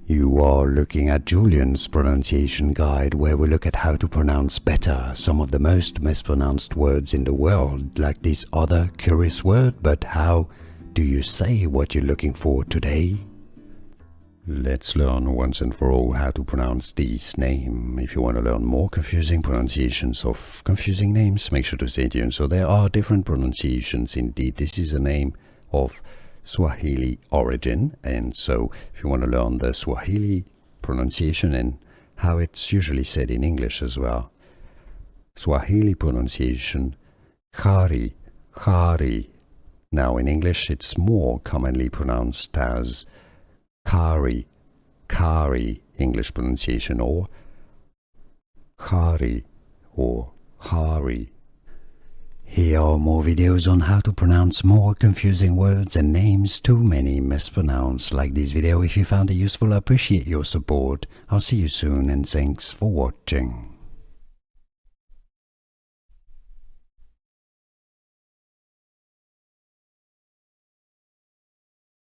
You are looking at Julian's pronunciation guide, where we look at how to pronounce better some of the most mispronounced words in the world, like this other curious word. But how do you say what you're looking for today? Let's learn once and for all how to pronounce this name. If you want to learn more confusing pronunciations of confusing names, make sure to stay tuned. So there are different pronunciations indeed. This is a name of Swahili origin, and so if you want to learn the Swahili pronunciation and how it's usually said in English as well. Swahili pronunciation, Khari, Khari. Now in English it's more commonly pronounced as Khari, Khari, English pronunciation, or Khari or Khari. Here are more videos on how to pronounce more confusing words and names too many mispronounced. Like this video if you found it useful. I appreciate your support. I'll see you soon and thanks for watching.